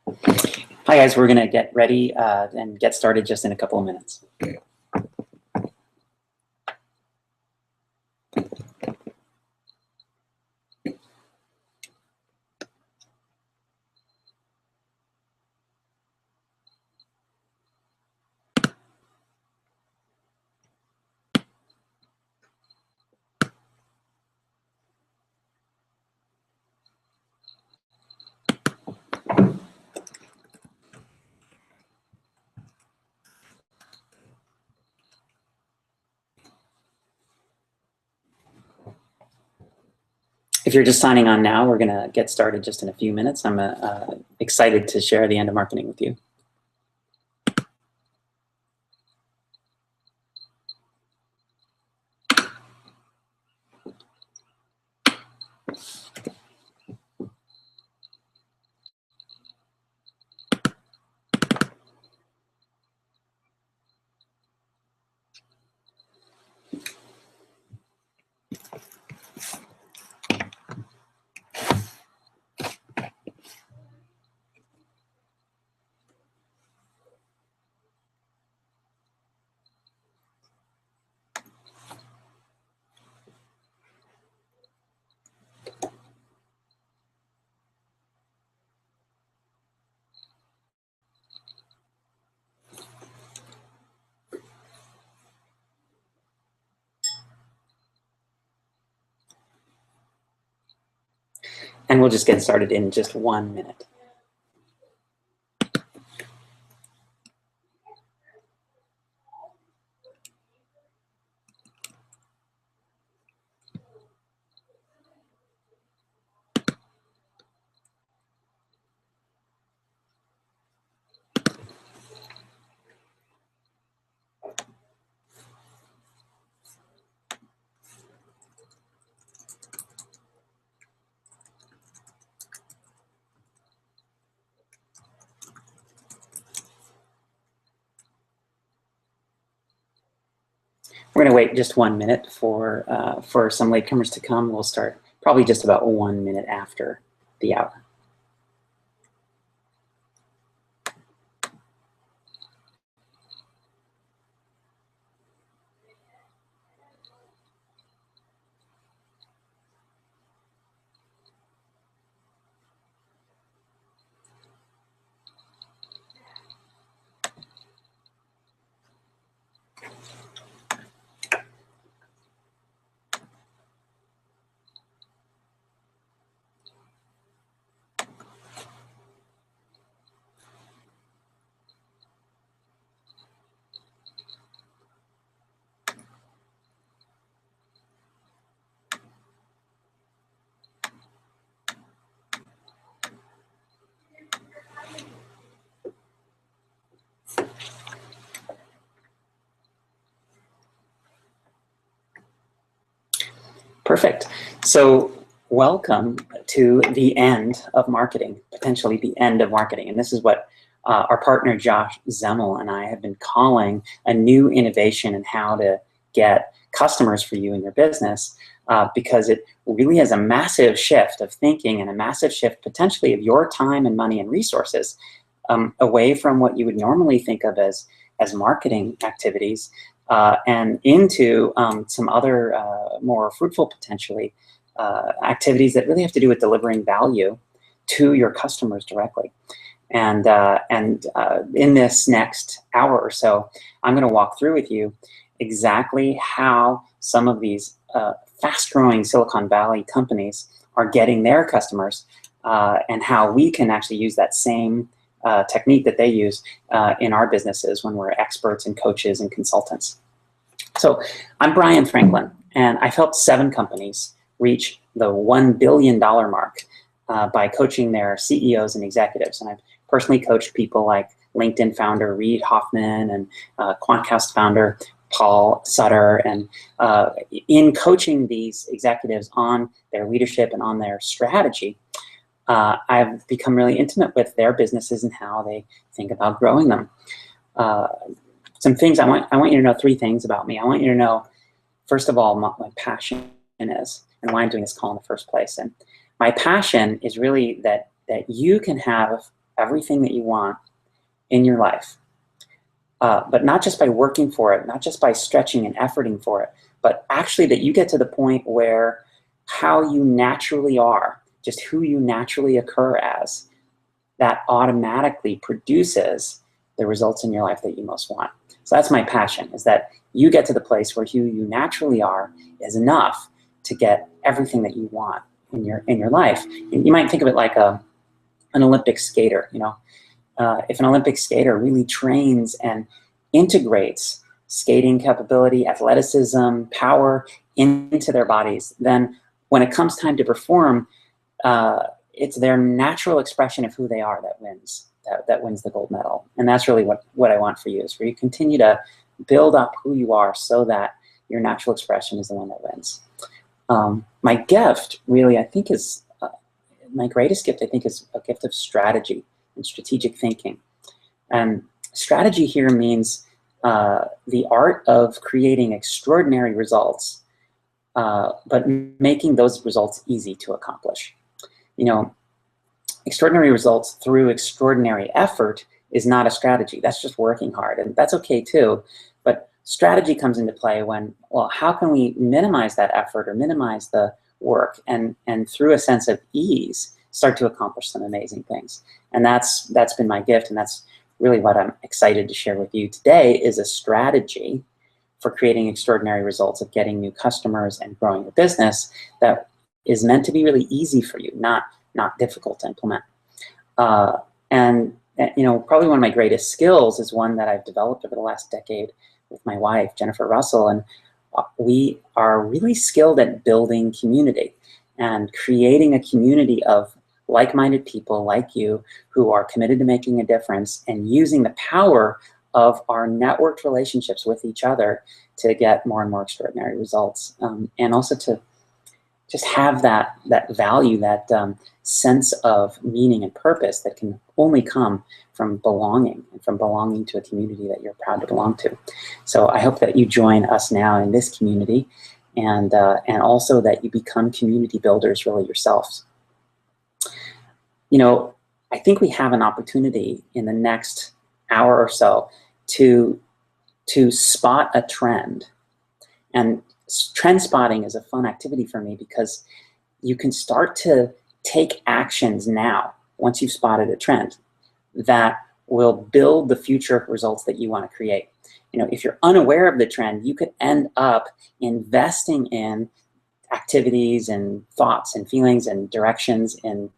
Hi guys, we're going to get ready and get started just in a couple of minutes. If you're just signing on now, we're going to get started just in a few minutes. I'm excited to share the end of marketing with you. And we'll just get started in just 1 minute. We're going to wait just 1 minute for some latecomers to come. We'll start probably just about 1 minute after the hour. Perfect. So welcome to the end of marketing, potentially the end of marketing. And this is what our partner Josh Zemmel and I have been calling a new innovation in how to get customers for you in your business, because it really has a massive shift of thinking and a massive shift potentially of your time and money and resources away from what you would normally think of as marketing activities and into some other more fruitful, potentially, activities that really have to do with delivering value to your customers directly. And in this next hour or so, I'm going to walk through with you exactly how some of these fast-growing Silicon Valley companies are getting their customers and how we can actually use that same technique that they use in our businesses when we're experts and coaches and consultants. So I'm Brian Franklin, and I've helped 7 companies reach the $1 billion mark by coaching their CEOs and executives. And I've personally coached people like LinkedIn founder Reid Hoffman and Quantcast founder Paul Sutter. And in coaching these executives on their leadership and on their strategy, I've become really intimate with their businesses and how they think about growing them. Some things I want you to know 3 things about me. I want you to know, first of all, my passion is and why I'm doing this call in the first place. And my passion is really that you can have everything that you want in your life, but not just by working for it, not just by stretching and efforting for it, but actually that you get to the point where how you naturally are, just who you naturally occur as, that automatically produces the results in your life that you most want. So that's my passion, is that you get to the place where who you naturally are is enough to get everything that you want in your life. And you might think of it like an Olympic skater. If an Olympic skater really trains and integrates skating capability, athleticism, power into their bodies, then when it comes time to perform, it's their natural expression of who they are that wins the gold medal. And that's really what I want for you, is for you to continue to build up who you are so that your natural expression is the one that wins. My gift, really, I think is, my greatest gift, I think, is a gift of strategy and strategic thinking. And strategy here means the art of creating extraordinary results, but making those results easy to accomplish. Extraordinary results through extraordinary effort is not a strategy. That's just working hard, and that's okay too. But strategy comes into play when, well, how can we minimize that effort or minimize the work, and through a sense of ease, start to accomplish some amazing things. And that's been my gift, and that's really what I'm excited to share with you today, is a strategy for creating extraordinary results, of getting new customers and growing your business that is meant to be really easy for you, not difficult to implement. And probably one of my greatest skills is one that I've developed over the last decade with my wife, Jennifer Russell, and we are really skilled at building community and creating a community of like-minded people like you who are committed to making a difference and using the power of our networked relationships with each other to get more and more extraordinary results, and also to just have that value, that sense of meaning and purpose that can only come from belonging, and from belonging to a community that you're proud to belong to. So I hope that you join us now in this community, and also that you become community builders really yourselves. I think we have an opportunity in the next hour or so to spot a trend. And trend spotting is a fun activity for me, because you can start to take actions now, once you've spotted a trend, that will build the future results that you want to create. If you're unaware of the trend, you could end up investing in activities and thoughts and feelings and directions and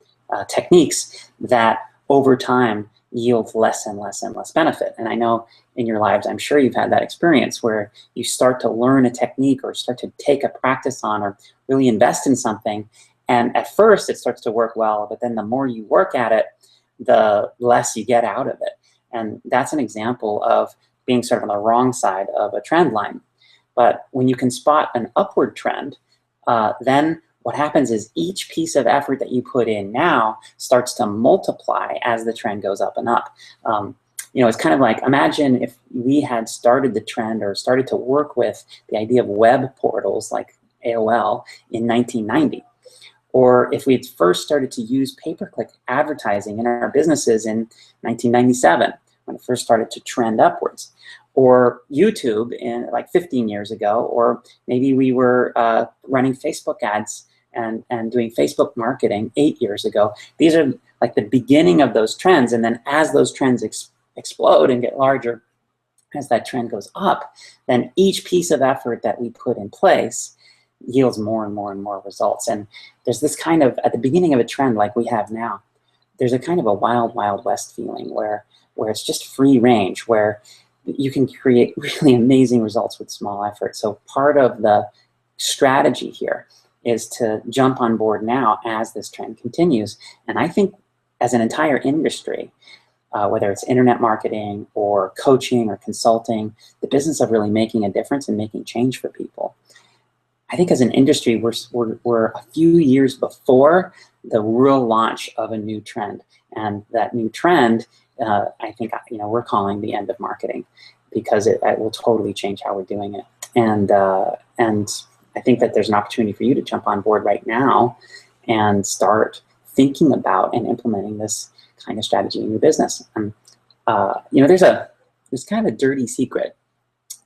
techniques that over time yield less and less and less benefit. And I know in your lives, I'm sure you've had that experience where you start to learn a technique or start to take a practice on or really invest in something. And at first it starts to work well, but then the more you work at it, the less you get out of it. And that's an example of being sort of on the wrong side of a trend line. But when you can spot an upward trend, then what happens is each piece of effort that you put in now starts to multiply as the trend goes up and up. It's kind of like, imagine if we had started the trend or started to work with the idea of web portals like AOL in 1990. Or if we had first started to use pay-per-click advertising in our businesses in 1997, when it first started to trend upwards. Or YouTube in like 15 years ago, or maybe we were running Facebook ads and doing Facebook marketing 8 years ago. These are like the beginning of those trends, and then as those trends explode and get larger, as that trend goes up, then each piece of effort that we put in place yields more and more and more results. And there's this kind of, at the beginning of a trend like we have now, there's a kind of a wild, wild west feeling where it's just free range, where you can create really amazing results with small effort. So part of the strategy here is to jump on board now as this trend continues. And I think as an entire industry, whether it's internet marketing or coaching or consulting, the business of really making a difference and making change for people, I think as an industry, we're a few years before the real launch of a new trend. And that new trend, I think, we're calling the end of marketing, because it will totally change how we're doing it. And I think that there's an opportunity for you to jump on board right now and start thinking about and implementing this kind of strategy in your business. And you know, there's kind of a dirty secret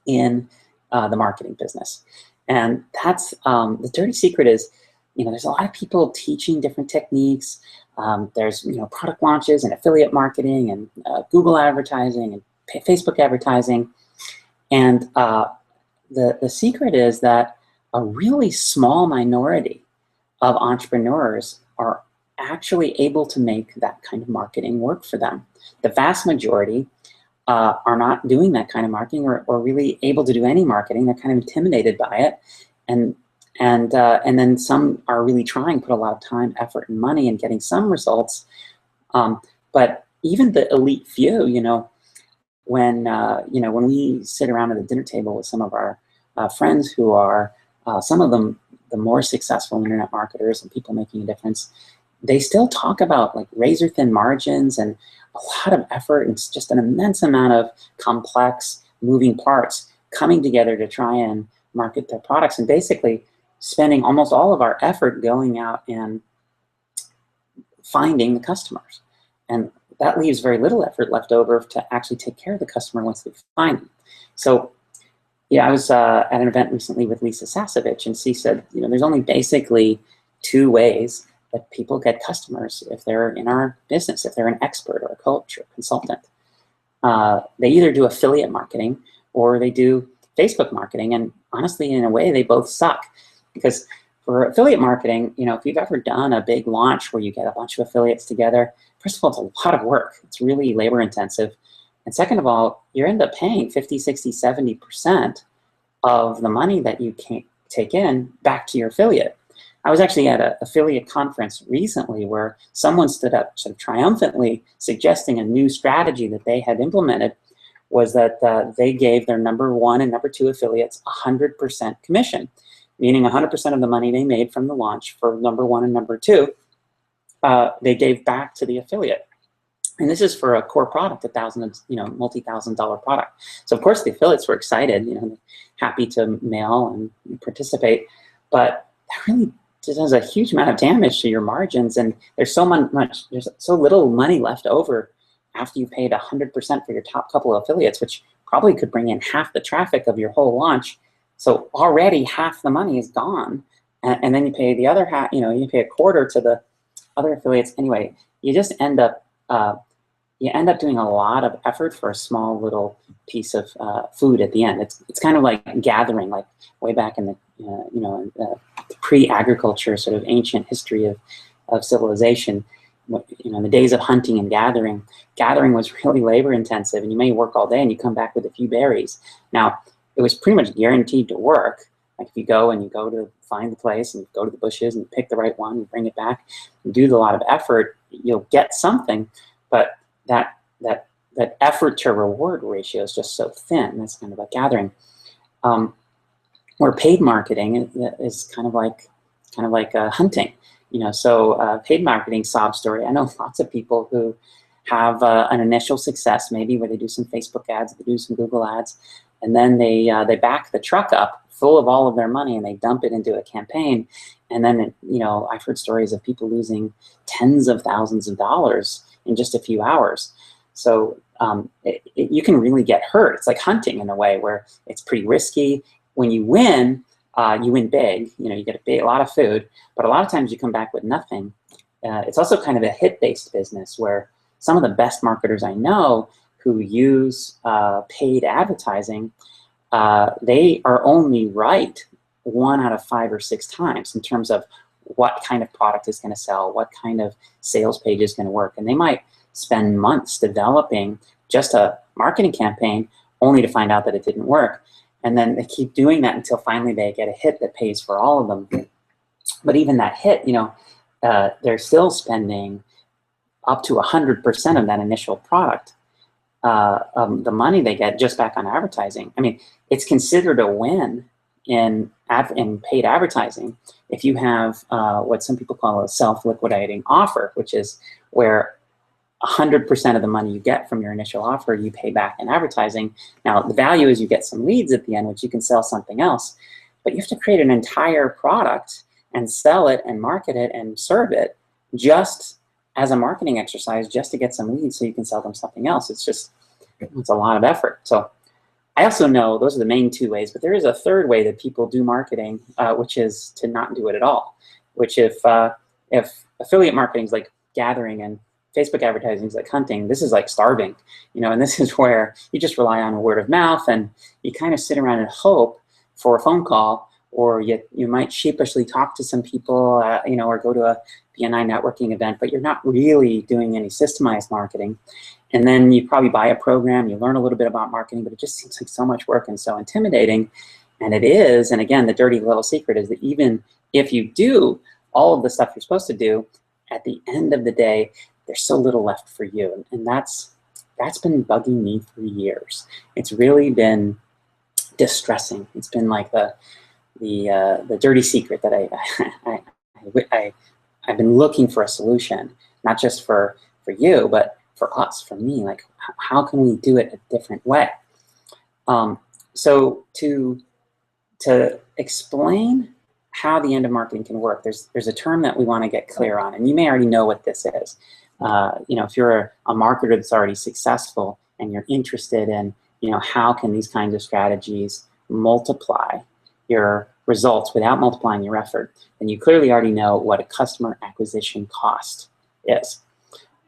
in the marketing business, and that's the dirty secret is, you know, there's a lot of people teaching different techniques. There's, you know, product launches and affiliate marketing and Google advertising and Facebook advertising, and the secret is that a really small minority of entrepreneurs are actually able to make that kind of marketing work for them. The vast majority are not doing that kind of marketing or really able to do any marketing. They're kind of intimidated by it. And then some are really trying, put a lot of time, effort, and money in getting some results. But even the elite few, you know, when we sit around at the dinner table with some of our friends who are, some of them, the more successful internet marketers and people making a difference, they still talk about like razor thin margins and a lot of effort, and it's just an immense amount of complex moving parts coming together to try and market their products, and basically spending almost all of our effort going out and finding the customers. And that leaves very little effort left over to actually take care of the customer once they find them. So yeah, I was at an event recently with Lisa Sasevich, and she said, you know, there's only basically 2 ways that people get customers if they're in our business, if they're an expert or a coach or consultant. They either do affiliate marketing or they do Facebook marketing, and honestly, in a way, they both suck. Because for affiliate marketing, you know, if you've ever done a big launch where you get a bunch of affiliates together, first of all, it's a lot of work. It's really labor intensive. And second of all, you end up paying 50, 60, 70% of the money that you can take in back to your affiliate. I was actually at an affiliate conference recently where someone stood up sort of triumphantly suggesting a new strategy that they had implemented was that they gave their #1 and #2 affiliates 100% commission, meaning 100% of the money they made from the launch for #1 and #2, they gave back to the affiliate. And this is for a core product, multi-$1,000 product. So of course the affiliates were excited, you know, happy to mail and participate, but that really does a huge amount of damage to your margins, and there's so little money left over after you paid 100% for your top couple of affiliates, which probably could bring in half the traffic of your whole launch. So already half the money is gone, and then you pay the other half. You know, you pay a quarter to the other affiliates. Anyway, you just end up doing a lot of effort for a small little piece of food at the end. It's kind of like gathering, like way back in the pre-agriculture sort of ancient history of civilization. You know, in the days of hunting and gathering was really labor intensive, and you may work all day and you come back with a few berries. Now, it was pretty much guaranteed to work. Like if you go to find the place and you go to the bushes and you pick the right one and bring it back and do a lot of effort, you'll get something, but that effort to reward ratio is just so thin. That's kind of like gathering. Or paid marketing is kind of like hunting. You know, so paid marketing sob story. I know lots of people who have an initial success, maybe where they do some Facebook ads, they do some Google ads, and then they back the truck up full of all of their money and they dump it into a campaign. And then, you know, I've heard stories of people losing tens of thousands of dollars in just a few hours. So you can really get hurt. It's like hunting in a way where it's pretty risky. When you win big. You know, you get a lot of food, but a lot of times you come back with nothing. It's also kind of a hit-based business where some of the best marketers I know who use paid advertising, they are only right 1 out of 5 or 6 times in terms of what kind of product is going to sell, what kind of sales page is going to work. And they might spend months developing just a marketing campaign only to find out that it didn't work. And then they keep doing that until finally they get a hit that pays for all of them. But even that hit, you know, they're still spending up to 100% of that initial product, the money they get just back on advertising. I mean, it's considered a win in paid advertising if you have what some people call a self-liquidating offer, which is where 100% of the money you get from your initial offer, you pay back in advertising. Now, the value is you get some leads at the end, which you can sell something else, but you have to create an entire product and sell it and market it and serve it just as a marketing exercise just to get some leads so you can sell them something else. It's a lot of effort. So I also know those are the main two ways, but there is a third way that people do marketing, which is to not do it at all. Which if affiliate marketing is like gathering and Facebook advertising is like hunting, this is like starving, and this is where you just rely on word of mouth and you kind of sit around and hope for a phone call, or you might sheepishly talk to some people, or go to a BNI networking event, but you're not really doing any systemized marketing. And then you probably buy a program, you learn a little bit about marketing, but it just seems like so much work and so intimidating. And it is, and again, the dirty little secret is that even if you do all of the stuff you're supposed to do, at the end of the day, there's so little left for you. And that's been bugging me for years. It's really been distressing. It's been like the dirty secret that I've been looking for a solution, not just for you, but for us, for me. Like, how can we do it a different way? So to explain how the end of marketing can work, there's a term that we want to get clear on, and you may already know what this is. If you're a marketer that's already successful and you're interested in, how can these kinds of strategies multiply your results without multiplying your effort, then you clearly already know what a customer acquisition cost is.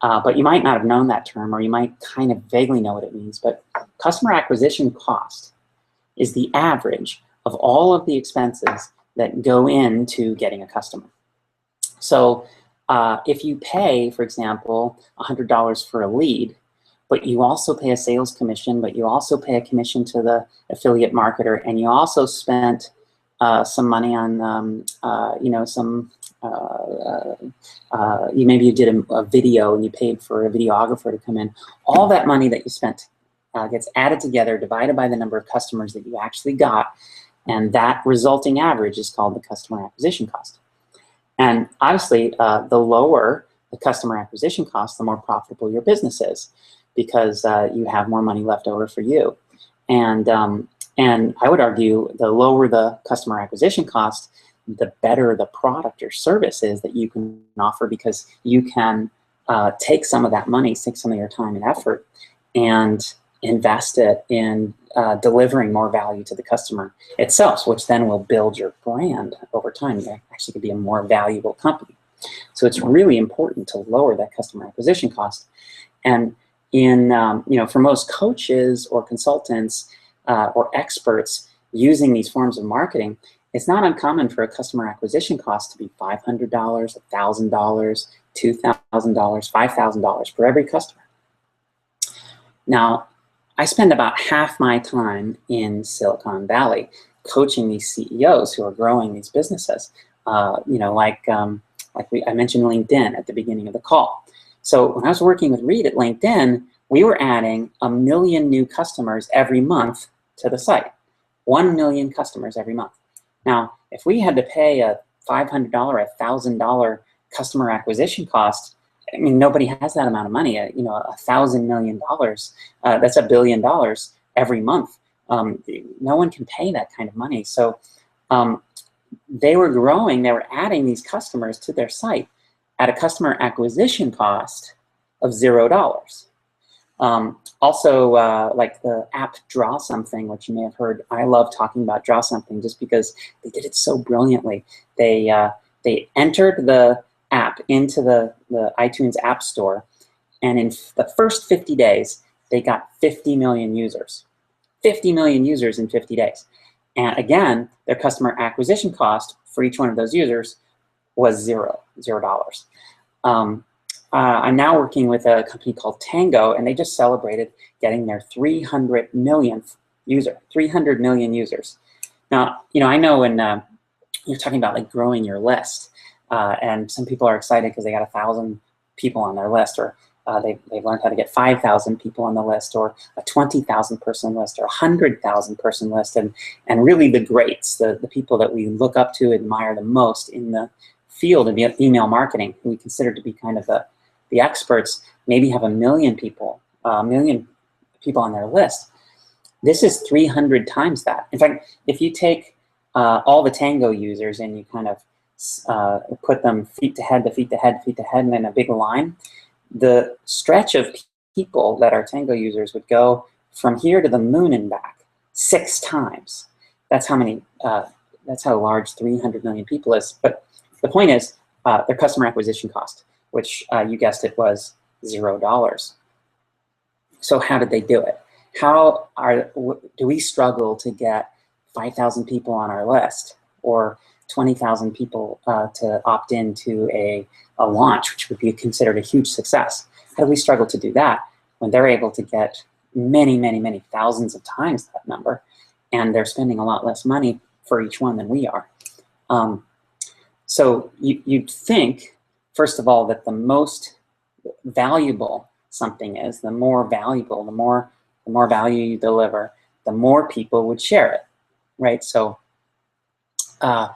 But you might not have known that term, or you might kind of vaguely know what it means. But customer acquisition cost is the average of all of the expenses that go into getting a customer. So if you pay, for example, $100 for a lead, but you also pay a sales commission, but you also pay a commission to the affiliate marketer, and you also spent some money on, maybe you did a video and you paid for a videographer to come in. All that money that you spent gets added together, divided by the number of customers that you actually got, and that resulting average is called the customer acquisition cost. And obviously, the lower the customer acquisition cost, the more profitable your business is, because you have more money left over for you. And I would argue the lower the customer acquisition cost, the better the product or service is that you can offer, because you can take some of that money, take some of your time and effort, and invest it in delivering more value to the customer itself, which then will build your brand over time. You actually could be a more valuable company. So it's really important to lower that customer acquisition cost. And for most coaches or consultants or experts using these forms of marketing, it's not uncommon for a customer acquisition cost to be $500, $1,000, $2,000, $5,000 for every customer. Now, I spend about half my time in Silicon Valley coaching these CEOs who are growing these businesses. I mentioned LinkedIn at the beginning of the call. So when I was working with Reed at LinkedIn, we were adding 1 million new customers every month to the site. 1 million customers every month. Now, if we had to pay a $500, $1,000 customer acquisition cost, I mean, nobody has that amount of money. $1,000 million, that's $1 billion every month. No one can pay that kind of money. So they were growing, they were adding these customers to their site at a customer acquisition cost of $0. Also, like the app Draw Something, which you may have heard, I love talking about Draw Something just because they did it so brilliantly. They entered the app into the iTunes App Store, and in the first 50 days, they got 50 million users. 50 million users in 50 days. And again, their customer acquisition cost for each one of those users was $0. I'm now working with a company called Tango, and they just celebrated getting their 300 millionth user. 300 million users. Now, I know when you're talking about like growing your list, and some people are excited because they got 1,000 people on their list, or they've learned how to get 5,000 people on the list, or a 20,000 person list, or a 100,000 person list, and really the greats, the people that we look up to, admire the most in the field of email marketing, who we consider to be kind of the experts, maybe have 1 million people, on their list. This is 300 times that. In fact, if you take all the Tango users and you kind of put them feet to head to feet to head to feet to head and in a big line, the stretch of people that are Tango users would go from here to the moon and back 6 times. That's how many. That's how large 300 million people is. But the point is, their customer acquisition cost, which you guessed it was $0. So how did they do it? Do we struggle to get 5,000 people on our list, or 20,000 people to opt into a launch, which would be considered a huge success? How do we struggle to do that when they're able to get many, many, many thousands of times that number, and they're spending a lot less money for each one than we are? So you'd think, first of all, that the most valuable something is, the more valuable, the more value you deliver, the more people would share it, right? So if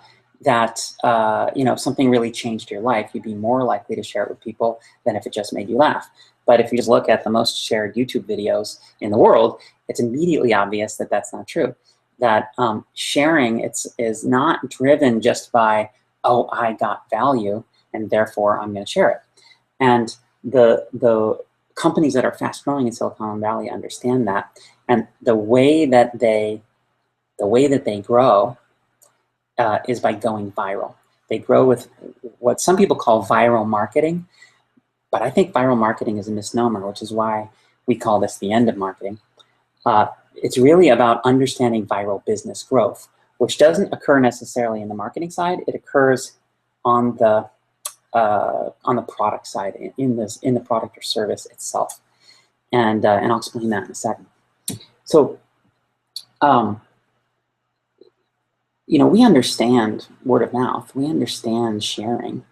something really changed your life, you'd be more likely to share it with people than if it just made you laugh. But if you just look at the most shared YouTube videos in the world, it's immediately obvious that that's not true. That sharing is not driven just by, oh, I got value and therefore I'm going to share it. And the companies that are fast growing in Silicon Valley understand that, and the way that they grow is by going viral. They grow with what some people call viral marketing, but I think viral marketing is a misnomer, which is why we call this the end of marketing. It's really about understanding viral business growth, which doesn't occur necessarily in the marketing side. It occurs on the product side, in the product or service itself, and I'll explain that in a second. So, we understand word of mouth, we understand sharing,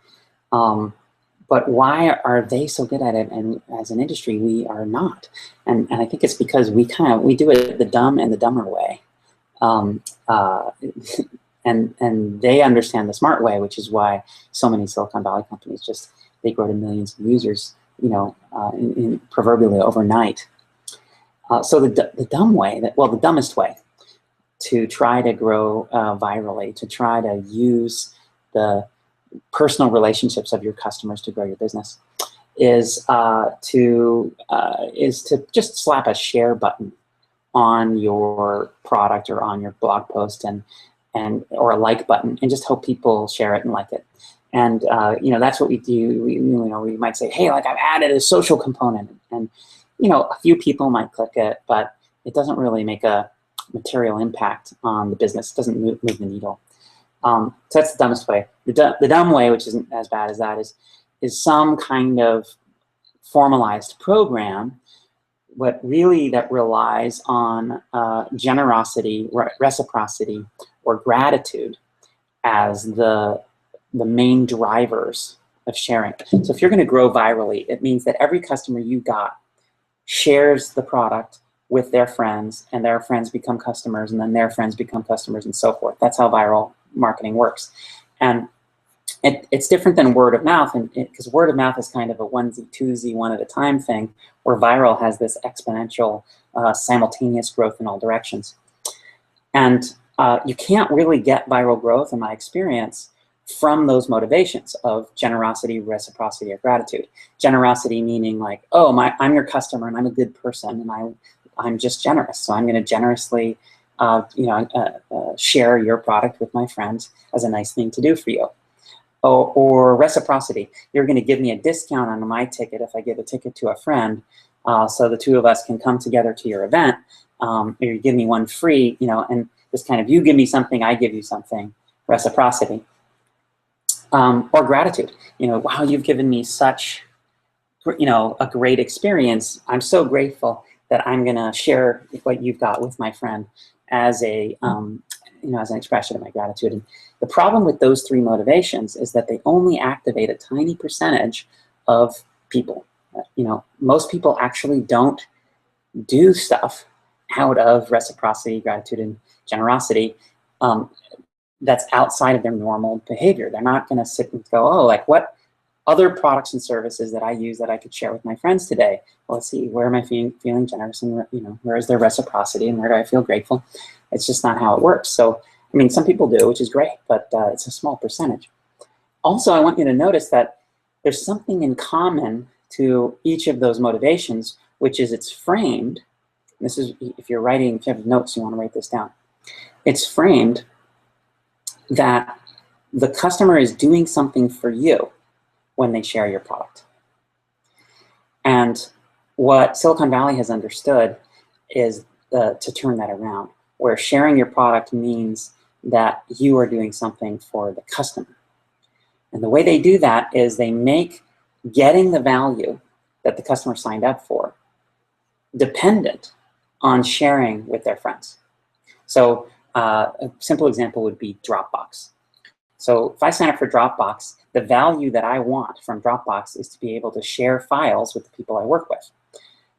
but why are they so good at it, and as an industry we are not? And I think it's because we do it the dumb and the dumber way, and they understand the smart way, which is why so many Silicon Valley companies they grow to millions of users, proverbially overnight. So the dumb way, the dumbest way to try to grow virally, to try to use the personal relationships of your customers to grow your business, is to just slap a share button on your product or on your blog post, or a like button, and just hope people share it and like it. And that's what we do. We might say, hey, like, I've added a social component, and a few people might click it, but it doesn't really make a material impact on the business. It doesn't move the needle. So that's the dumbest way. The dumb way, which isn't as bad as that, is some kind of formalized program, but really that relies on generosity, reciprocity, or gratitude as the main drivers of sharing. So if you're going to grow virally, it means that every customer you got shares the product with their friends, and their friends become customers, and then their friends become customers, and so forth. That's how viral marketing works. And it's different than word of mouth, because word of mouth is kind of a onesie, twosie, one at a time thing, where viral has this exponential, simultaneous growth in all directions. And you can't really get viral growth, in my experience, from those motivations of generosity, reciprocity, or gratitude. Generosity meaning like, oh, I'm your customer and I'm a good person and I'm just generous, so I'm going to generously share your product with my friends as a nice thing to do for you. Or reciprocity, you're going to give me a discount on my ticket if I give a ticket to a friend, so the two of us can come together to your event, or you give me one free, and this kind of, you give me something, I give you something, reciprocity. Or gratitude, wow, you've given me such, a great experience. I'm so grateful that I'm gonna share what you've got with my friend as as an expression of my gratitude. And the problem with those three motivations is that they only activate a tiny percentage of people. Most people actually don't do stuff out of reciprocity, gratitude, and generosity that's outside of their normal behavior. They're not going to sit and go, oh, like, what other products and services that I use that I could share with my friends today? Well, let's see, where am I feeling generous, and where is there reciprocity, and where do I feel grateful? It's just not how it works. So, I mean, some people do, which is great, but it's a small percentage. Also, I want you to notice that there's something in common to each of those motivations, which is it's framed. This is, if you're writing, if you have notes, you want to write this down. It's framed that the customer is doing something for you when they share your product. And what Silicon Valley has understood is to turn that around, where sharing your product means that you are doing something for the customer. And the way they do that is they make getting the value that the customer signed up for dependent on sharing with their friends. So a simple example would be Dropbox. So if I sign up for Dropbox, the value that I want from Dropbox is to be able to share files with the people I work with.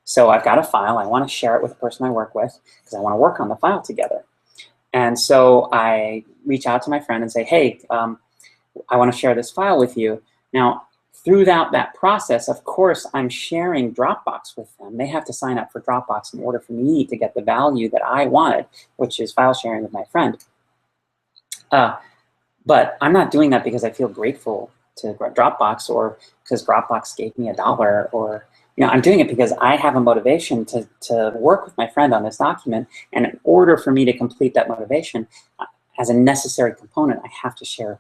So I've got a file, I want to share it with the person I work with because I want to work on the file together. And so I reach out to my friend and say, hey, I want to share this file with you. Now, throughout that process, of course, I'm sharing Dropbox with them. They have to sign up for Dropbox in order for me to get the value that I wanted, which is file sharing with my friend. But I'm not doing that because I feel grateful to Dropbox or because Dropbox gave me $1 or, I'm doing it because I have a motivation to work with my friend on this document. And in order for me to complete that motivation, as a necessary component, I have to share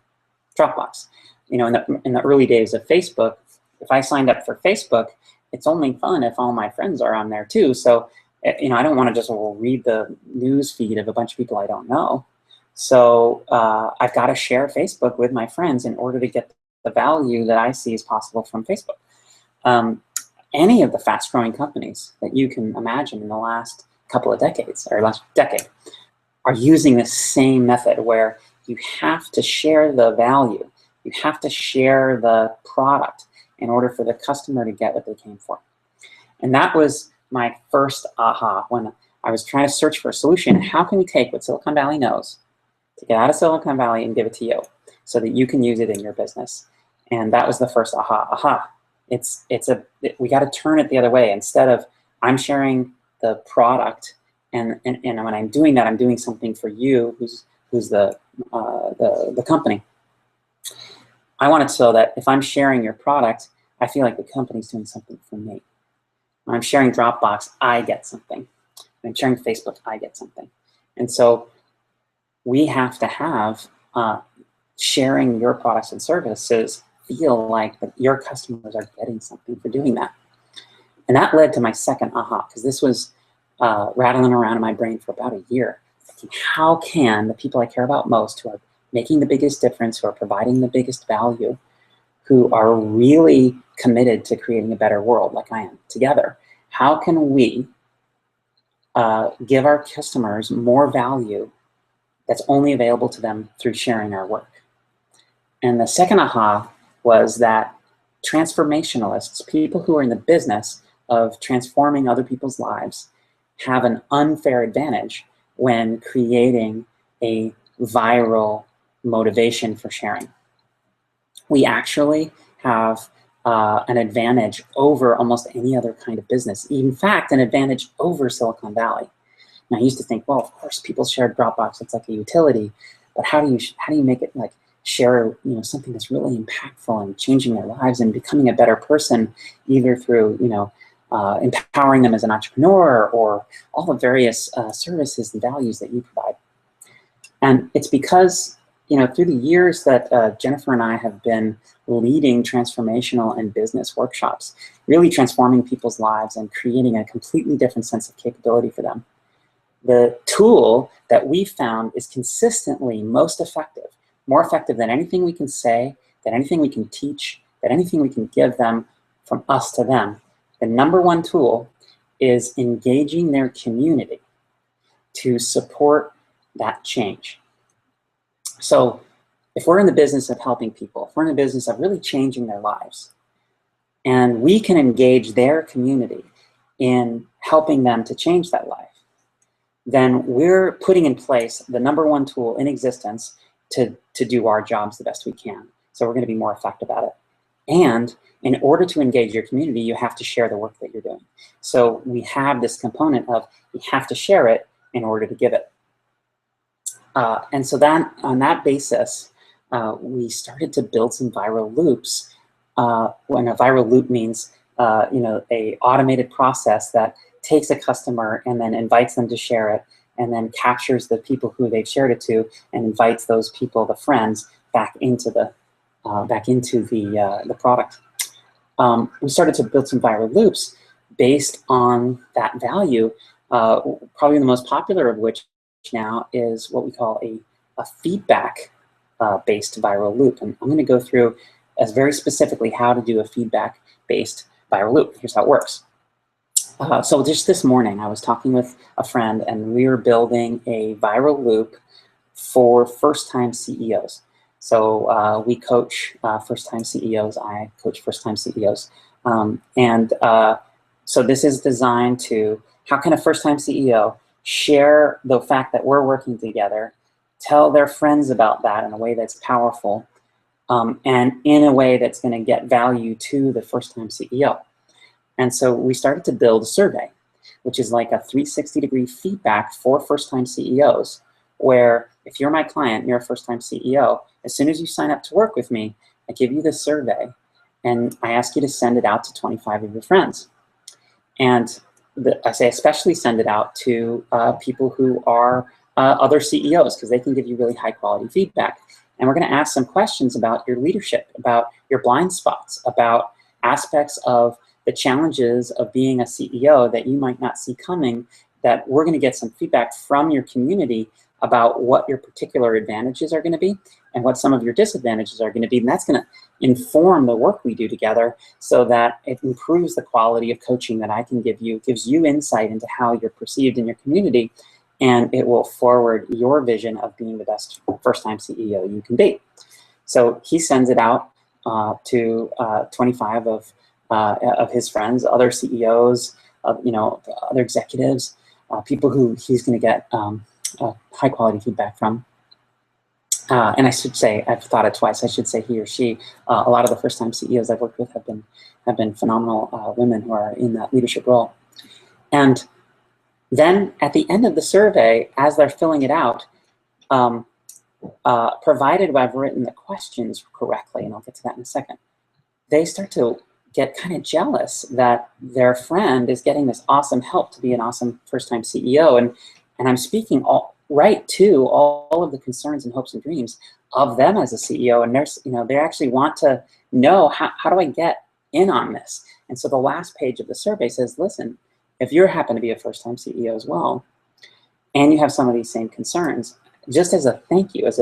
Dropbox. In the early days of Facebook, if I signed up for Facebook, it's only fun if all my friends are on there too. So, I don't want to just read the news feed of a bunch of people I don't know. So I've got to share Facebook with my friends in order to get the value that I see as possible from Facebook. Any of the fast-growing companies that you can imagine in the last couple of decades, or last decade, are using the same method where you have to share the value. You have to share the product in order for the customer to get what they came for. And that was my first aha when I was trying to search for a solution. How can we take what Silicon Valley knows to get out of Silicon Valley and give it to you so that you can use it in your business? And that was the first aha. We got to turn it the other way. Instead of I'm sharing the product, and when I'm doing that, I'm doing something for you, who's the company. I want it so that if I'm sharing your product, I feel like the company's doing something for me. When I'm sharing Dropbox, I get something. When I'm sharing Facebook, I get something. And so we have to have sharing your products and services feel like that your customers are getting something for doing that. And that led to my second aha, because this was rattling around in my brain for about a year. How can the people I care about most, who are making the biggest difference, who are providing the biggest value, who are really committed to creating a better world like I am, together, how can we give our customers more value that's only available to them through sharing our work? And the second aha was that transformationalists, people who are in the business of transforming other people's lives, have an unfair advantage when creating a viral motivation for sharing. We actually have an advantage over almost any other kind of business. In fact, an advantage over Silicon Valley. And I used to think, well, of course, people share Dropbox. It's like a utility, but how do you make it like share something that's really impactful and changing their lives and becoming a better person, either through empowering them as an entrepreneur or all the various services and values that you provide. And it's because through the years that Jennifer and I have been leading transformational and business workshops, really transforming people's lives and creating a completely different sense of capability for them. The tool that we found is consistently most effective, more effective than anything we can say, than anything we can teach, than anything we can give them from us to them. The number one tool is engaging their community to support that change. So if we're in the business of helping people, if we're in the business of really changing their lives, and we can engage their community in helping them to change that life, then we're putting in place the number one tool in existence to do our jobs the best we can. So we're going to be more effective at it. And in order to engage your community, you have to share the work that you're doing. So we have this component of you have to share it in order to give it. And so that on that basis, we started to build some viral loops. When a viral loop means, a automated process that takes a customer and then invites them to share it, and then captures the people who they've shared it to and invites those people, the friends, back into the product. We started to build some viral loops based on that value. Probably the most popular of which now is what we call a feedback based viral loop. And I'm going to go through as very specifically how to do a feedback based viral loop. Here's how it works. So just this morning, I was talking with a friend, and we were building a viral loop for first-time CEOs. So we coach first-time CEOs. I coach first-time CEOs. So this is designed to, how can a first-time CEO share the fact that we're working together, tell their friends about that in a way that's powerful, and in a way that's going to get value to the first-time CEO. And so we started to build a survey, which is like a 360-degree feedback for first-time CEOs, where if you're my client, you're a first-time CEO, as soon as you sign up to work with me, I give you this survey, and I ask you to send it out to 25 of your friends. And I say especially send it out to people who are other CEOs, because they can give you really high-quality feedback. And we're going to ask some questions about your leadership, about your blind spots, about aspects of the challenges of being a CEO that you might not see coming, that we're going to get some feedback from your community about what your particular advantages are going to be and what some of your disadvantages are going to be. And that's going to inform the work we do together so that it improves the quality of coaching that I can give you, gives you insight into how you're perceived in your community, and it will forward your vision of being the best first-time CEO you can be. So he sends it out to 25 of his friends, other CEOs, other executives, people who he's going to get high quality feedback from. And I should say, I've thought it twice, I should say he or she. A lot of the first-time CEOs I've worked with have been phenomenal women who are in that leadership role. And then at the end of the survey, as they're filling it out, provided I've written the questions correctly, and I'll get to that in a second, they start to get kind of jealous that their friend is getting this awesome help to be an awesome first-time CEO. And I'm speaking right to all of the concerns and hopes and dreams of them as a CEO. And they actually want to know, how do I get in on this? And so the last page of the survey says, listen, if you happen to be a first-time CEO as well, and you have some of these same concerns, just as a thank you, as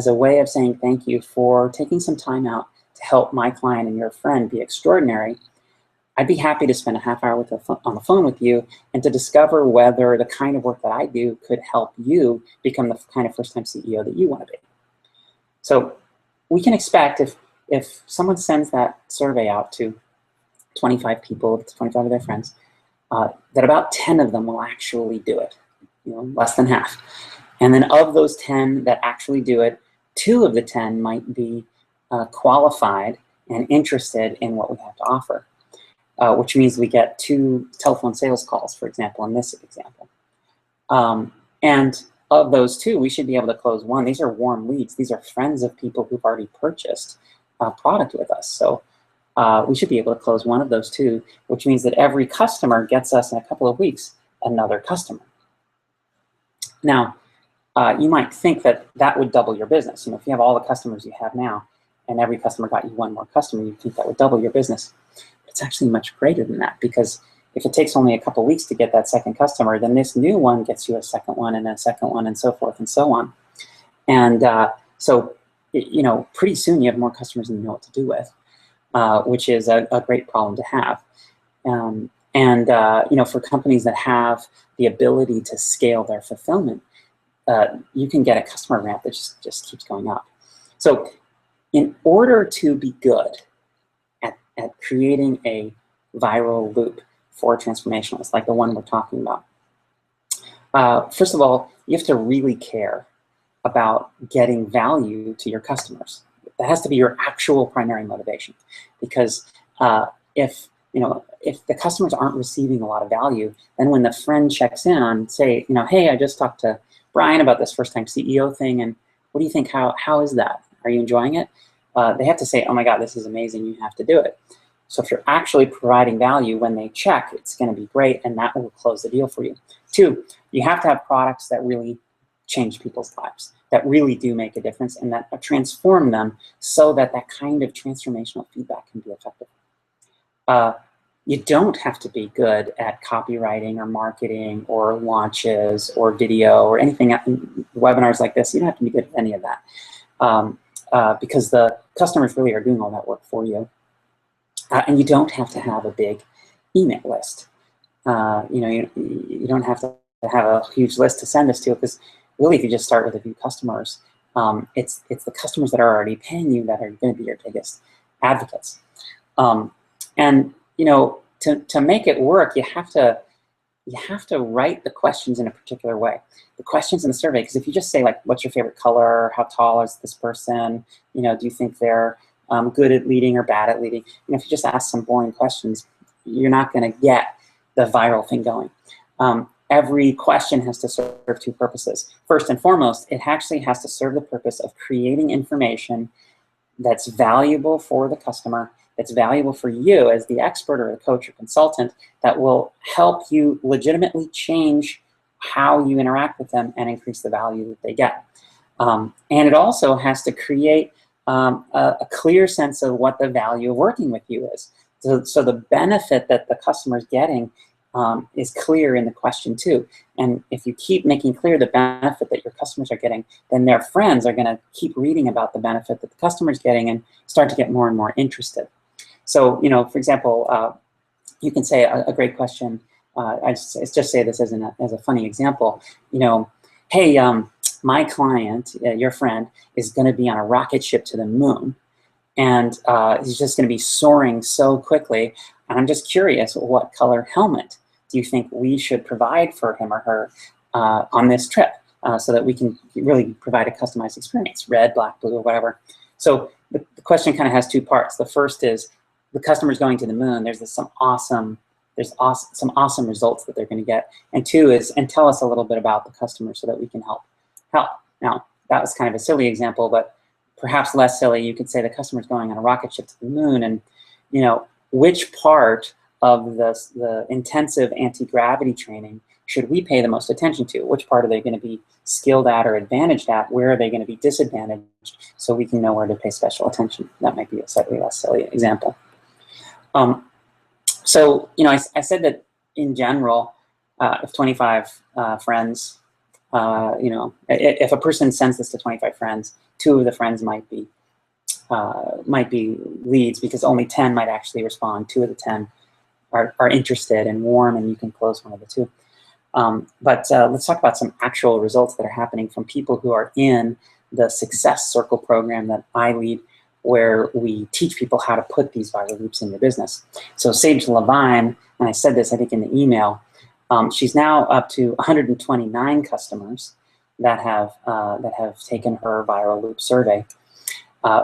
a way of saying thank you for taking some time out to help my client and your friend be extraordinary, I'd be happy to spend a half hour on the phone with you and to discover whether the kind of work that I do could help you become the kind of first-time CEO that you want to be. So we can expect, if someone sends that survey out to 25 people, 25 of their friends, that about 10 of them will actually do it, less than half. And then of those 10 that actually do it, 2 of the 10 might be qualified and interested in what we have to offer, which means we get 2 telephone sales calls, for example, in this example. And of those 2, we should be able to close 1. These are warm leads. These are friends of people who've already purchased a product with us. So we should be able to close 1 of those 2, which means that every customer gets us in a couple of weeks another customer. Now, you might think that that would double your business. If you have all the customers you have now, and every customer got you 1 more customer, you think that would double your business. But it's actually much greater than that, because if it takes only a couple weeks to get that second customer, then this new one gets you a second one and a second one, and so forth and so on. And so, pretty soon you have more customers than you know what to do with, which is a great problem to have. For companies that have the ability to scale their fulfillment, you can get a customer ramp that just keeps going up. So in order to be good at creating a viral loop for transformationalists, like the one we're talking about, first of all, you have to really care about getting value to your customers. That has to be your actual primary motivation, because if the customers aren't receiving a lot of value, then when the friend checks in on, say, hey, I just talked to Brian about this first-time CEO thing, and what do you think? How is that? Are you enjoying it? They have to say, oh my God, this is amazing, you have to do it. So if you're actually providing value, when they check, it's going to be great, and that will close the deal for you. 2, you have to have products that really change people's lives, that really do make a difference, and that transform them so that that kind of transformational feedback can be effective. You don't have to be good at copywriting or marketing or launches or video or anything, webinars like this. You don't have to be good at any of that because the customers really are doing all that work for you. And you don't have to have a big email list. You don't have to have a huge list to send this to, because really if you just start with a few customers, it's the customers that are already paying you that are going to be your biggest advocates. And to make it work, you have to write the questions in a particular way. The questions in the survey, because if you just say, like, what's your favorite color? How tall is this person? Do you think they're good at leading or bad at leading? If you just ask some boring questions, you're not going to get the viral thing going. Every question has to serve 2 purposes. First and foremost, it actually has to serve the purpose of creating information that's valuable for the customer, that's valuable for you as the expert or the coach or consultant, that will help you legitimately change how you interact with them and increase the value that they get. And it also has to create a clear sense of what the value of working with you is. So the benefit that the customer is getting is clear in the question too. And if you keep making clear the benefit that your customers are getting, then their friends are going to keep reading about the benefit that the customer is getting and start to get more and more interested. So, for example, you can say a great question. I just say this as a funny example. Hey, my client, your friend, is going to be on a rocket ship to the moon, and he's just going to be soaring so quickly. And I'm just curious, what color helmet do you think we should provide for him or her on this trip, so that we can really provide a customized experience, red, black, blue, or whatever. So the question kind of has 2 parts. The first is, the customer's going to the moon. There's some awesome results that they're going to get. And 2 is, and tell us a little bit about the customer so that we can help. Now, that was kind of a silly example, but perhaps less silly. You could say the customer's going on a rocket ship to the moon, and which part of the intensive anti-gravity training should we pay the most attention to? Which part are they going to be skilled at or advantaged at? Where are they going to be disadvantaged, so we can know where to pay special attention? That might be a slightly less silly example. So, I said that in general, if 25 friends, if a person sends this to 25 friends, 2 of the friends might be leads, because only 10 might actually respond. 2 of the 10 are interested and warm, and you can close 1 of the 2. But let's talk about some actual results that are happening from people who are in the Success Circle program that I lead, where we teach people how to put these viral loops in your business. So Sage Levine, and I said this, I think, in the email, she's now up to 129 customers that have taken her viral loop survey,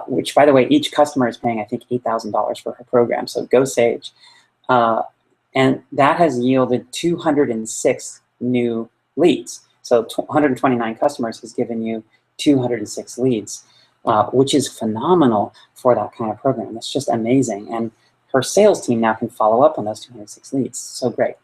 which, by the way, each customer is paying, I think, $8,000 for her program. So go Sage. And that has yielded 206 new leads. So 129 customers has given you 206 leads, which is phenomenal for that kind of program. It's just amazing. And her sales team now can follow up on those 206 leads. So great.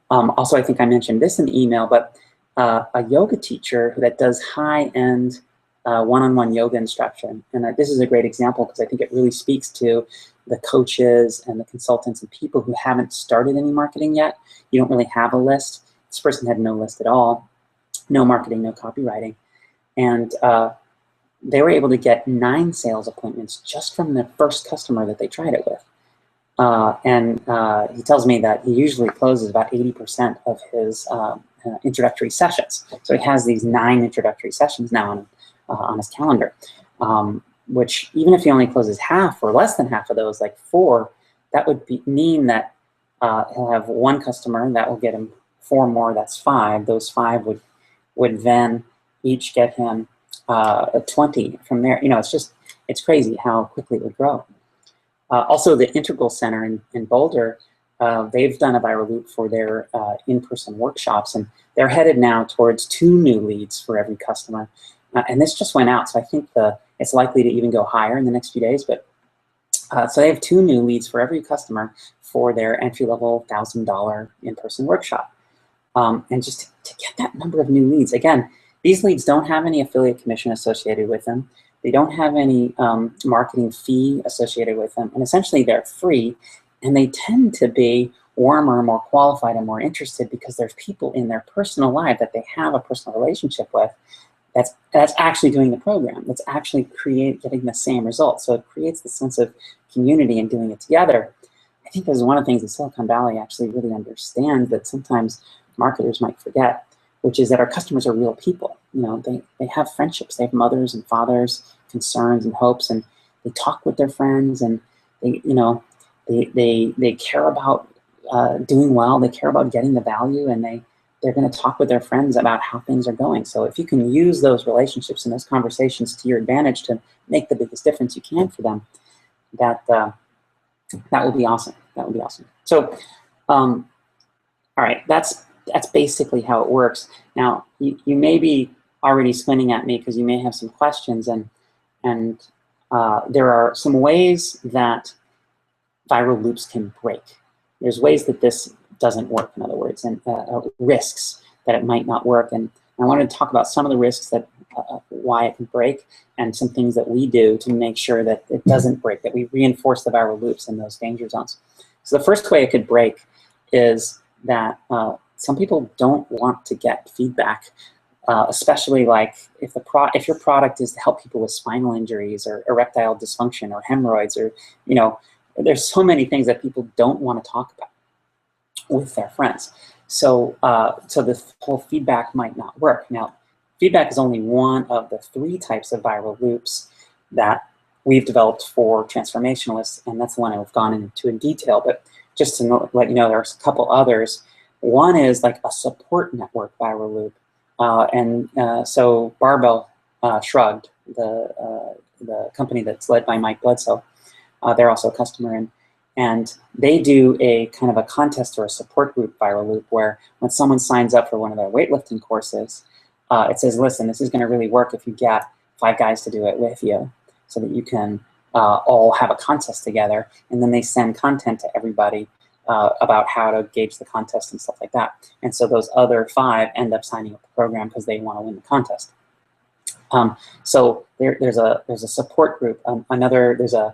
Also, I think I mentioned this in the email, but a yoga teacher that does high-end one-on-one yoga instruction. And this is a great example, because I think it really speaks to the coaches and the consultants and people who haven't started any marketing yet. You don't really have a list. This person had no list at all, no marketing, no copywriting. And they were able to get 9 sales appointments just from the first customer that they tried it with. And he tells me that he usually closes about 80% of his introductory sessions. So he has these 9 introductory sessions now on his calendar, which, even if he only closes half or less than half of those, like 4, that would mean that he'll have 1 customer that will get him 4 more. That's 5. Those 5 would then each get him 20 from there. It's crazy how quickly it would grow. Also, the Integral Center in Boulder, they've done a viral loop for their in-person workshops, and they're headed now towards 2 new leads for every customer. And this just went out, so I think the it's likely to even go higher in the next few days. But so they have 2 new leads for every customer for their entry-level $1,000 in-person workshop. And just to get that number of new leads, again, these leads don't have any affiliate commission associated with them. They don't have any marketing fee associated with them. And essentially, they're free. And they tend to be warmer, more qualified, and more interested because there's people in their personal life that they have a personal relationship with that's actually doing the program, that's actually getting the same results. So it creates the sense of community and doing it together. I think this is one of the things that Silicon Valley actually really understands that sometimes marketers might forget, which is that our customers are real people. You know, they have friendships, they have mothers and fathers, concerns and hopes, and they talk with their friends, and they, you know, they care about doing well, they care about getting the value, and they're going to talk with their friends about how things are going. So if you can use those relationships and those conversations to your advantage to make the biggest difference you can for them, that would be awesome. That would be awesome. So, all right, that's basically how it works. Now, you may be already squinting at me because you may have some questions, and there are some ways that viral loops can break. There's ways that this doesn't work, in other words, and risks that it might not work. And I wanted to talk about some of the risks that why it can break, and some things that we do to make sure that it doesn't break, that we reinforce the viral loops in those danger zones. So the first way it could break is that some people don't want to get feedback, especially like if your product is to help people with spinal injuries or erectile dysfunction or hemorrhoids, or, you know, there's so many things that people don't want to talk about with their friends. So, so the whole feedback might not work. Now, feedback is only one of the 3 types of viral loops that we've developed for transformationalists, and that's the one I've gone into in detail. But just to let you know, there's a couple others. One is like a support network viral loop, so Barbell Shrugged, the company that's led by Mike Bledsoe, they're also a customer, and they do a kind of a contest or a support group viral loop where when someone signs up for one of their weightlifting courses, it says, listen, this is going to really work if you get 5 guys to do it with you, so that you can all have a contest together. And then they send content to everybody about how to gauge the contest and stuff like that. And so those other 5 end up signing up the program because they want to win the contest. So there's a support group. There's a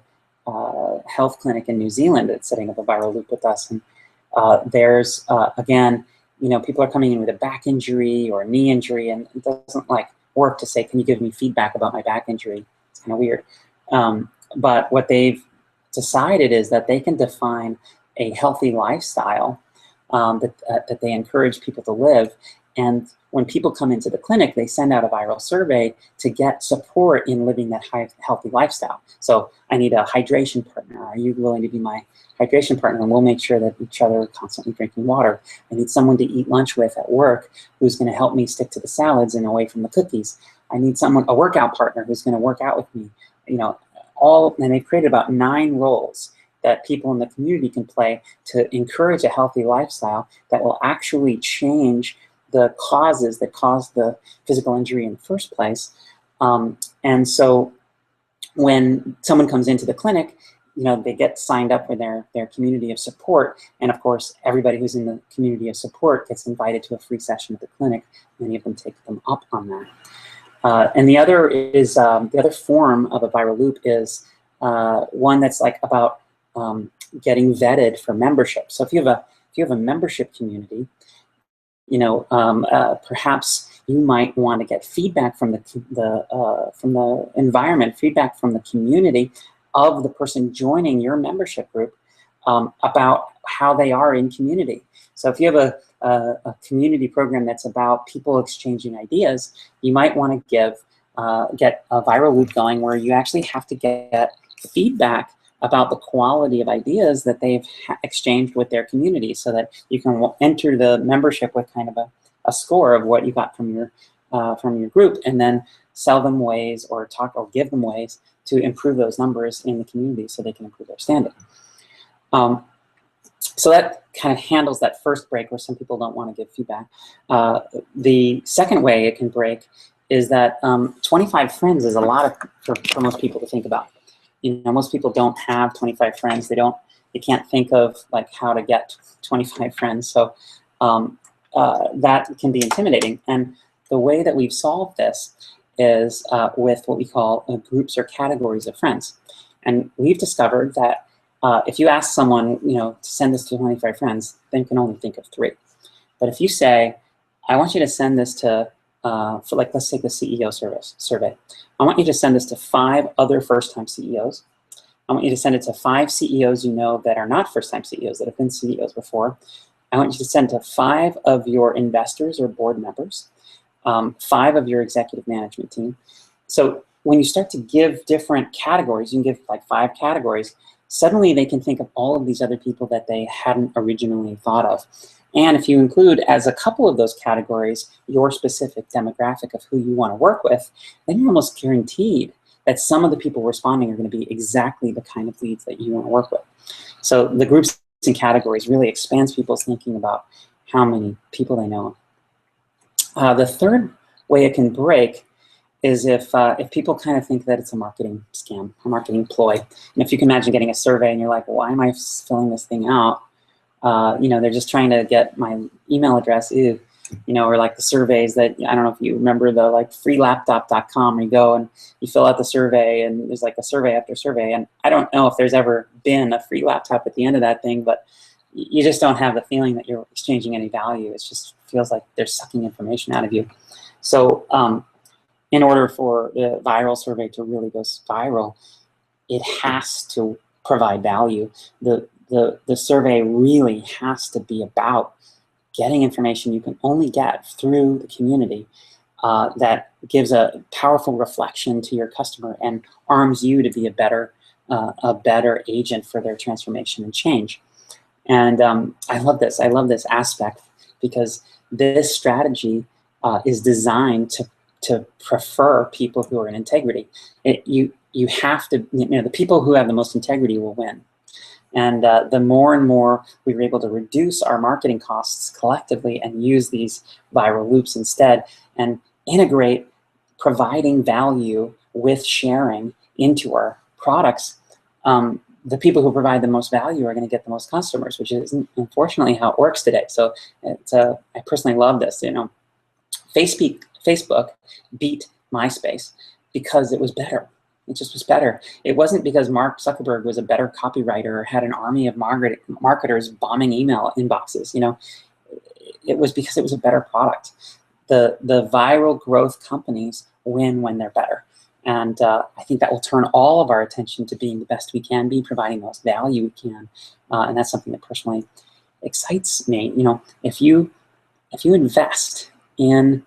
health clinic in New Zealand that's setting up a viral loop with us. And there's, again, you know, people are coming in with a back injury or a knee injury, and it doesn't like work to say, can you give me feedback about my back injury? It's kind of weird. But what they've decided is that they can define a healthy lifestyle that they encourage people to live. And when people come into the clinic, they send out a viral survey to get support in living that healthy lifestyle. So I need a hydration partner. Are you willing to be my hydration partner? And we'll make sure that each other are constantly drinking water. I need someone to eat lunch with at work who's going to help me stick to the salads and away from the cookies. I need a workout partner who's going to work out with me. You know, and they've created about 9 roles that people in the community can play to encourage a healthy lifestyle that will actually change the causes that caused the physical injury in the first place. And so when someone comes into the clinic, you know, they get signed up for their community of support. And of course, everybody who's in the community of support gets invited to a free session at the clinic. Many of them take them up on that. And the other is, the other form of a viral loop is one that's like about getting vetted for membership. So if you have a membership community, you know, perhaps you might want to get feedback from the environment, feedback from the community of the person joining your membership group about how they are in community. So if you have a community program that's about people exchanging ideas, you might want to get a viral loop going where you actually have to get feedback about the quality of ideas that they've exchanged with their community, so that you can enter the membership with kind of a score of what you got from your group, and then sell them ways or give them ways to improve those numbers in the community so they can improve their standing. So that kind of handles that first break where some people don't want to give feedback. The second way it can break is that 25 friends is a lot for most people to think about. You know, most people don't have 25 friends. They can't think of like how to get 25 friends. So that can be intimidating. And the way that we've solved this is with what we call groups or categories of friends. And we've discovered that if you ask someone, you know, to send this to 25 friends, they can only think of 3. But if you say, I want you to send this to, for like, let's take the CEO survey. I want you to send this to 5 other first-time CEOs. I want you to send it to 5 CEOs you know that are not first-time CEOs, that have been CEOs before. I want you to send to 5 of your investors or board members, 5 of your executive management team. So when you start to give different categories, you can give like 5 categories, suddenly they can think of all of these other people that they hadn't originally thought of. And if you include as a couple of those categories your specific demographic of who you want to work with, then you're almost guaranteed that some of the people responding are going to be exactly the kind of leads that you want to work with. So the groups and categories really expands people's thinking about how many people they know. The third way it can break is if people kind of think that it's a marketing scam, a marketing ploy. And if you can imagine getting a survey and you're like, well, why am I filling this thing out? You know, they're just trying to get my email address, ew. You know, or like the surveys that, I don't know if you remember the like freelaptop.com, where you go and you fill out the survey and there's like a survey after survey. And I don't know if there's ever been a free laptop at the end of that thing, but you just don't have the feeling that you're exchanging any value. It just feels like they're sucking information out of you. So in order for the viral survey to really go viral, it has to provide value. The survey really has to be about getting information you can only get through the community that gives a powerful reflection to your customer and arms you to be a better agent for their transformation and change. And I love this. I love this aspect because this strategy is designed to prefer people who are in integrity. You have to, you know, the people who have the most integrity will win. And the more and more we were able to reduce our marketing costs collectively and use these viral loops instead and integrate providing value with sharing into our products, the people who provide the most value are going to get the most customers, which is unfortunately how it works today. So it's, I personally love this. You know, Facebook beat MySpace because it was better. It just was better. It wasn't because Mark Zuckerberg was a better copywriter or had an army of marketers bombing email inboxes. You know, it was because it was a better product. The viral growth companies win when they're better. And I think that will turn all of our attention to being the best we can be, providing the most value we can. And that's something that personally excites me. You know, if you invest in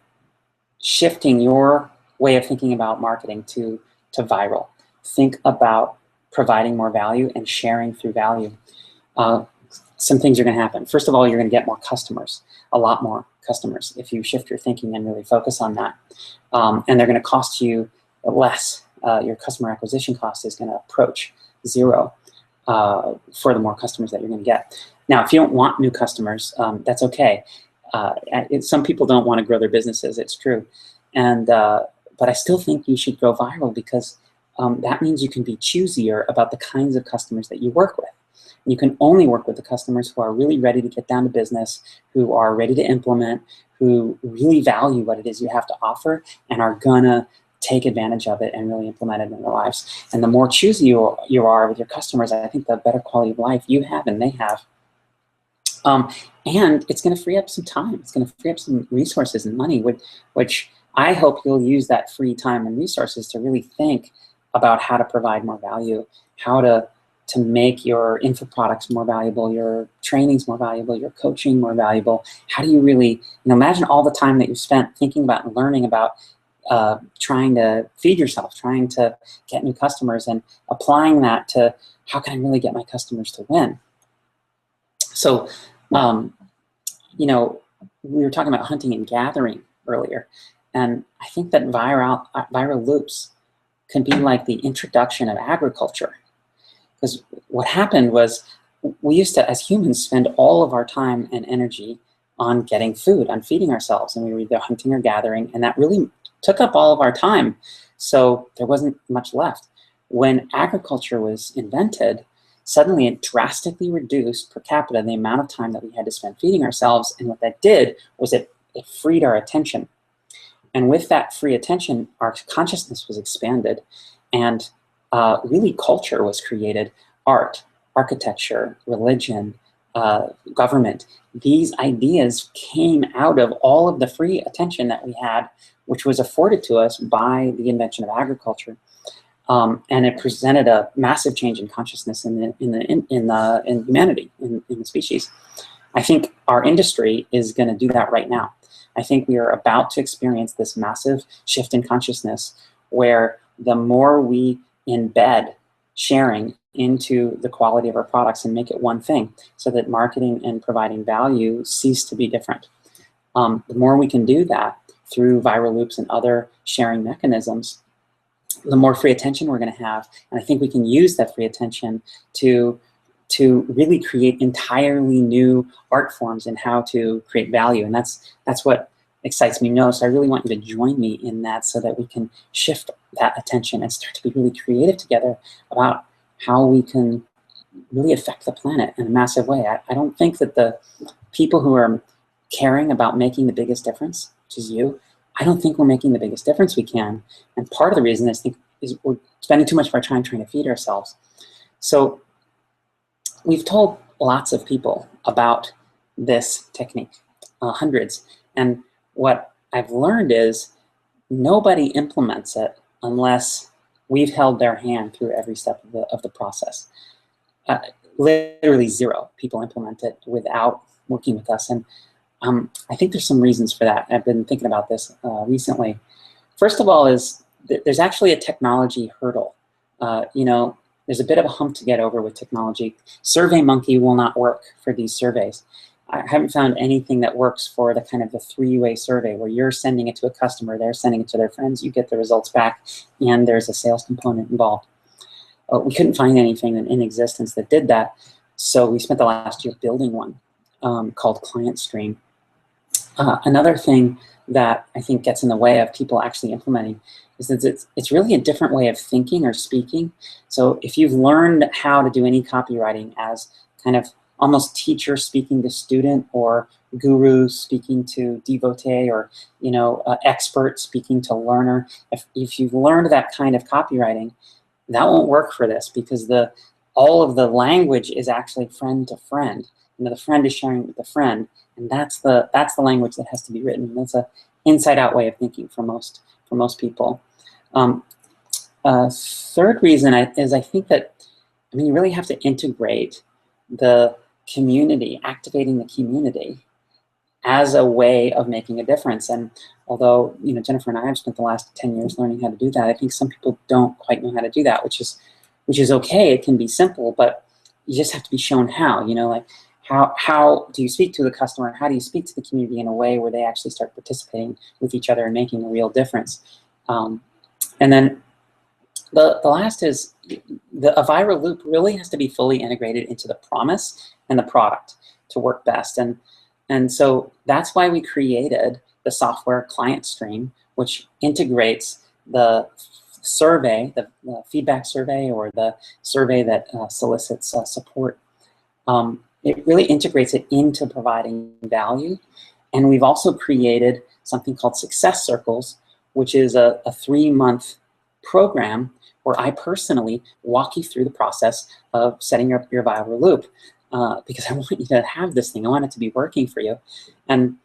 shifting your way of thinking about marketing to viral, think about providing more value and sharing through value. Some things are going to happen. First of all, you're going to get more customers, a lot more customers, if you shift your thinking and really focus on that. And they're going to cost you less. Your customer acquisition cost is going to approach 0 for the more customers that you're going to get. Now, if you don't want new customers, that's okay. Some people don't want to grow their businesses, it's true. And but I still think you should go viral because that means you can be choosier about the kinds of customers that you work with. And you can only work with the customers who are really ready to get down to business, who are ready to implement, who really value what it is you have to offer and are gonna take advantage of it and really implement it in their lives. And the more choosy you are with your customers, I think the better quality of life you have and they have. And it's going to free up some time. It's going to free up some resources and money, which I hope you'll use that free time and resources to really think about how to provide more value, how to make your info products more valuable, your trainings more valuable, your coaching more valuable. How do you really, you know, imagine all the time that you spent thinking about and learning about trying to feed yourself, trying to get new customers, and applying that to how can I really get my customers to win. So, you know, we were talking about hunting and gathering earlier, and I think that viral loops can be like the introduction of agriculture. Because what happened was we used to, as humans, spend all of our time and energy on getting food, on feeding ourselves, and we were either hunting or gathering, and that really took up all of our time, so there wasn't much left. When agriculture was invented, suddenly it drastically reduced per capita the amount of time that we had to spend feeding ourselves, and what that did was it freed our attention. And with that free attention, our consciousness was expanded, and really culture was created. Art, architecture, religion, government. These ideas came out of all of the free attention that we had, which was afforded to us by the invention of agriculture. And it presented a massive change in consciousness in humanity, in the species. I think our industry is going to do that right now. I think we are about to experience this massive shift in consciousness where the more we embed sharing into the quality of our products and make it one thing so that marketing and providing value cease to be different. The more we can do that through viral loops and other sharing mechanisms, the more free attention we're going to have. And I think we can use that free attention to really create entirely new art forms in how to create value. And that's what excites me most. I really want you to join me in that so that we can shift that attention and start to be really creative together about how we can really affect the planet in a massive way. I don't think that the people who are caring about making the biggest difference, which is you, I don't think we're making the biggest difference we can. And part of the reason is we're spending too much of our time trying to feed ourselves. So we've told lots of people about this technique, hundreds. And what I've learned is nobody implements it unless we've held their hand through every step of the process. Literally zero people implement it without working with us. And I think there's some reasons for that. I've been thinking about this recently. First of all is there's actually a technology hurdle. There's a bit of a hump to get over with technology. SurveyMonkey will not work for these surveys. I haven't found anything that works for the kind of the three-way survey where you're sending it to a customer, they're sending it to their friends, you get the results back, and there's a sales component involved. We couldn't find anything in existence that did that, so we spent the last year building one called ClientStream. Another thing that I think gets in the way of people actually implementing is that it's really a different way of thinking or speaking. So if you've learned how to do any copywriting as kind of almost teacher speaking to student or guru speaking to devotee or expert speaking to learner, if you've learned that kind of copywriting, that won't work for this because all of the language is actually friend to friend. The friend is sharing with the friend, and that's the language that has to be written. That's an inside-out way of thinking for most people. Third reason is I think that you really have to integrate the community, activating the community as a way of making a difference. And although Jennifer and I have spent the last 10 years learning how to do that, I think some people don't quite know how to do that, which is okay. It can be simple, but you just have to be shown how. Like how do you speak to the customer? How do you speak to the community in a way where they actually start participating with each other and making a real difference? And then the last is a viral loop really has to be fully integrated into the promise and the product to work best. And so that's why we created the software ClientStream, which integrates the survey, the feedback survey or the survey that solicits support. It really integrates it into providing value. And we've also created something called Success Circles, which is a 3-month program where I personally walk you through the process of setting up your viral loop because I want you to have this thing. I want it to be working for you. And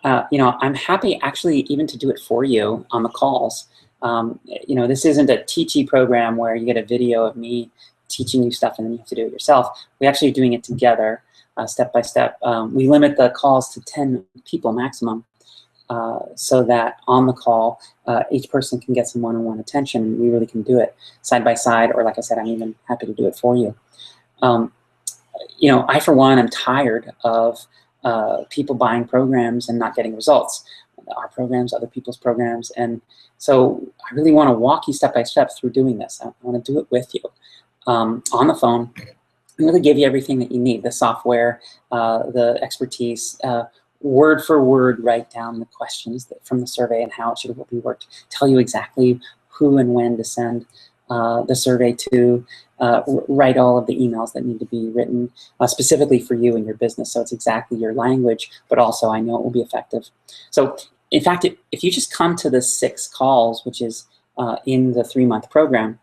I'm happy actually even to do it for you on the calls. This isn't a teachy program where you get a video of me teaching you stuff and then you have to do it yourself. We're actually doing it together, step by step. We limit the calls to 10 people maximum. So that on the call, each person can get some one-on-one attention, and we really can do it side by side, or like I said, I'm even happy to do it for you. I, for one, am tired of people buying programs and not getting results. Our programs, other people's programs, and so I really want to walk you step by step through doing this. I want to do it with you on the phone and really give you everything that you need, the software, the expertise, word for word write down the questions from the survey and how it should be worked, tell you exactly who and when to send the survey to, write all of the emails that need to be written specifically for you and your business. So it's exactly your language, but also I know it will be effective. So in fact, if you just come to the 6 calls, which is in the 3-month program,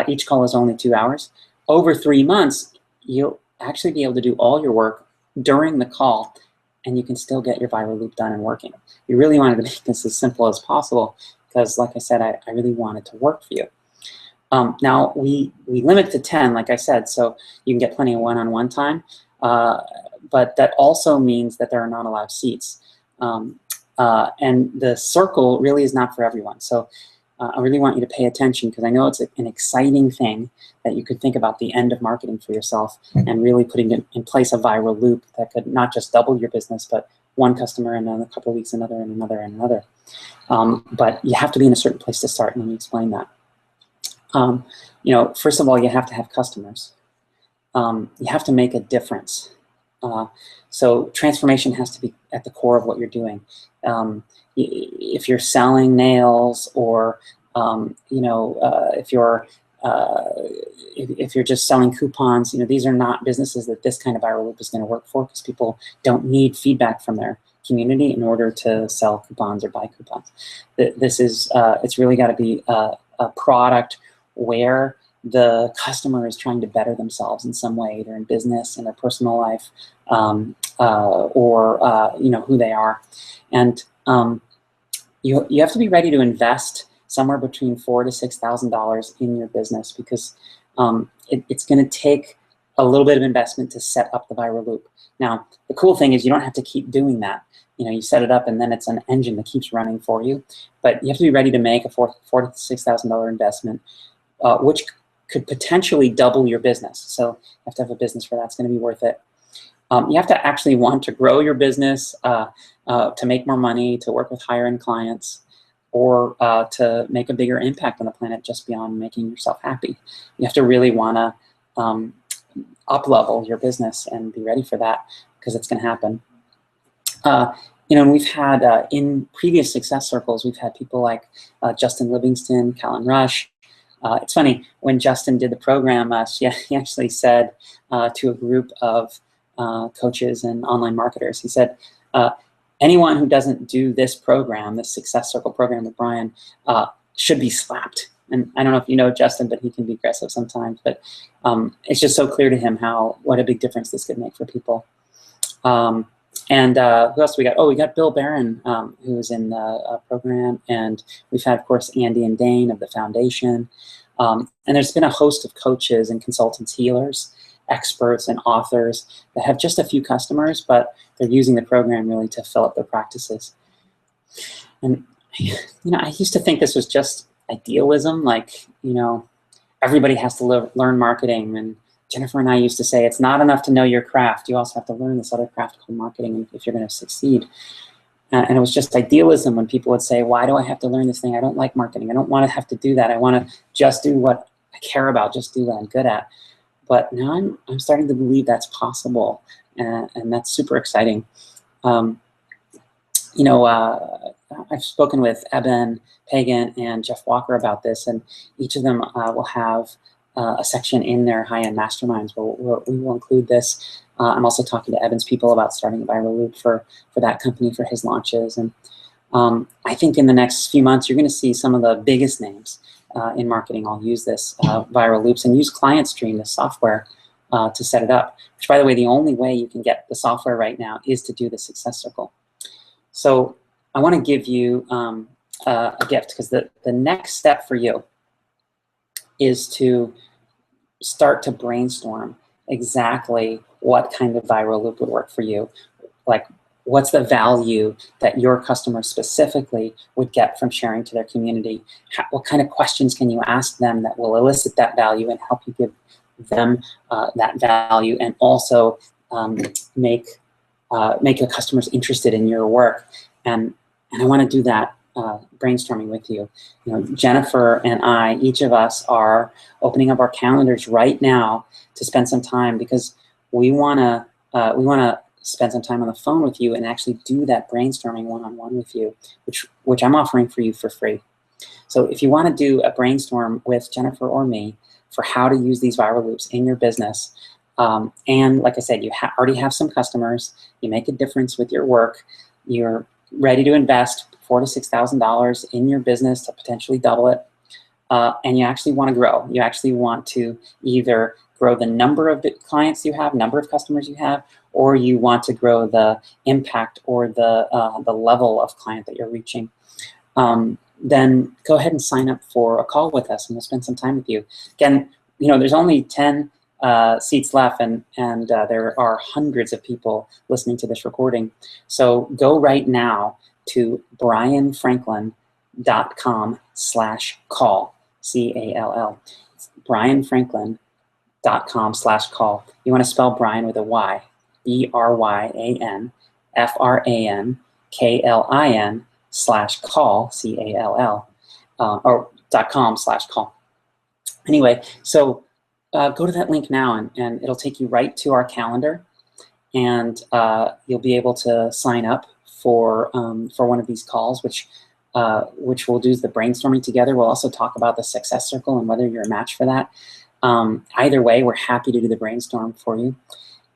each call is only 2 hours. Over 3 months, you'll actually be able to do all your work during the call, and you can still get your viral loop done and working. We really wanted to make this as simple as possible because, like I said, I really wanted to work for you. Now, we limit to 10, like I said, so you can get plenty of one-on-one time, but that also means that there are not allowed seats. And the circle really is not for everyone. So I really want you to pay attention because I know it's an exciting thing that you could think about the end of marketing for yourself and really putting in place a viral loop that could not just double your business, but one customer and then a couple of weeks, another and another and another. But you have to be in a certain place to start, and let me explain that. You know, first of all, you have to have customers. You have to make a difference. So transformation has to be at the core of what you're doing. If you're selling nails, or you know, if you're just selling coupons, you know, these are not businesses that this kind of viral loop is going to work for, because people don't need feedback from their community in order to sell coupons or buy coupons. This is it's really got to be a product where the customer is trying to better themselves in some way, either in business, in their personal life, or you know, who they are. And you have to be ready to invest somewhere between $4,000 to $6,000 in your business, because it's going to take a little bit of investment to set up the viral loop. Now, the cool thing is you don't have to keep doing that. You know, you set it up and then it's an engine that keeps running for you. But you have to be ready to make a $4,000 to $6,000 investment, which could potentially double your business. So you have to have a business for that. It's going to be worth it. You have to actually want to grow your business, to make more money, to work with higher end clients, or to make a bigger impact on the planet just beyond making yourself happy. You have to really want to up-level your business and be ready for that, because it's going to happen. You know, and we've had, in previous success circles, we've had people like Justin Livingston, Callan Rush. It's funny, when Justin did the program, he actually said to a group of coaches and online marketers, he said, anyone who doesn't do this program, this Success Circle program with Brian, should be slapped. And I don't know if you know Justin, but he can be aggressive sometimes. But it's just so clear to him what a big difference this could make for people. And who else we got? Oh, we got Bill Barron, who is in the program. And we've had, of course, Andy and Dane of the foundation. And there's been a host of coaches and consultants, healers, experts, and authors that have just a few customers, but they're using the program really to fill up their practices. And, you know, I used to think this was just idealism, like, you know, everybody has to learn marketing. And Jennifer and I used to say, it's not enough to know your craft. You also have to learn this other craft called marketing if you're going to succeed. And it was just idealism when people would say, why do I have to learn this thing? I don't like marketing. I don't want to have to do that. I want to just do what I care about, just do what I'm good at. But now I'm starting to believe that's possible, and that's super exciting. You know, I've spoken with Eben Pagan and Jeff Walker about this, and each of them will have a section in their high-end masterminds where we will include this. I'm also talking to Eben's people about starting a viral loop for that company for his launches. And I think in the next few months, you're going to see some of the biggest names in marketing all use this viral loops and use ClientStream, the software, to set it up. Which, by the way, the only way you can get the software right now is to do the Success Circle. So I want to give you a gift, because the next step for you is to start to brainstorm exactly what kind of viral loop would work for you. Like, what's the value that your customers specifically would get from sharing to their community? What kind of questions can you ask them that will elicit that value and help you give them that value, and also make your customers interested in your work? And I want to do that brainstorming with you. You know, Jennifer and I, each of us, are opening up our calendars right now to spend some time, because we want to spend some time on the phone with you and actually do that brainstorming one-on-one with you, which I'm offering for you for free. So if you want to do a brainstorm with Jennifer or me for how to use these viral loops in your business, and like I said, you already have some customers, you make a difference with your work, you're ready to invest $4,000 to $6,000 in your business to potentially double it, and you actually want to grow. You actually want to either grow the number of clients you have, number of customers you have, or you want to grow the impact or the level of client that you're reaching. Then go ahead and sign up for a call with us, and we'll spend some time with you. Again, there's only 10 seats left, and there are hundreds of people listening to this recording. So go right now to brianfranklin.com/call, C-A-L-L. It's brianfranklin.com/call. You want to spell Brian with a Y, BRYANFRANKLIN/call, C-A-L-L, or .com/call. Anyway, so go to that link now, and it'll take you right to our calendar, and you'll be able to sign up for one of these calls, which we'll do the brainstorming together. We'll also talk about the success circle and whether you're a match for that. Either way, we're happy to do the brainstorm for you.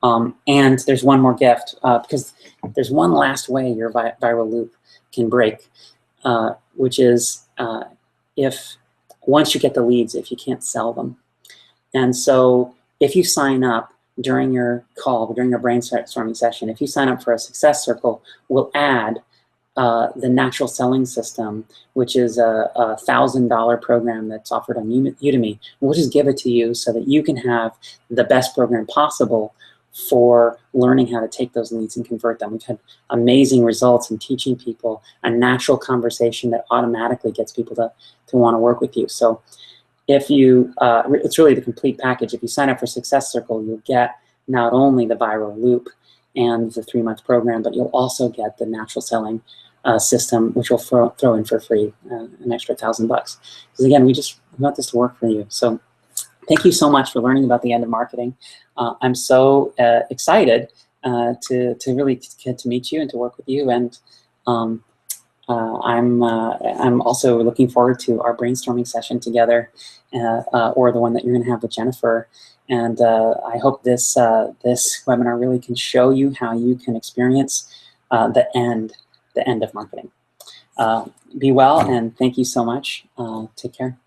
And there's one more gift, because there's one last way your viral loop can break, which is if once you get the leads, if you can't sell them. And so if you sign up during your call, during your brainstorming session, if you sign up for a success circle, we'll add the Natural Selling System, which is a $1,000 program that's offered on Udemy. We'll just give it to you so that you can have the best program possible for learning how to take those leads and convert them. We've had amazing results in teaching people a natural conversation that automatically gets people to want to work with you. So if you, it's really the complete package. If you sign up for Success Circle, you'll get not only the viral loop and the 3-month program, but you'll also get the Natural Selling System, which we'll throw in for free, an extra $1,000. Because again, we want this to work for you. So thank you so much for learning about the end of marketing. I'm so excited to really get to meet you and to work with you. And I'm also looking forward to our brainstorming session together, or the one that you're going to have with Jennifer. And I hope this webinar really can show you how you can experience the end of marketing. Be well, and thank you so much. Take care.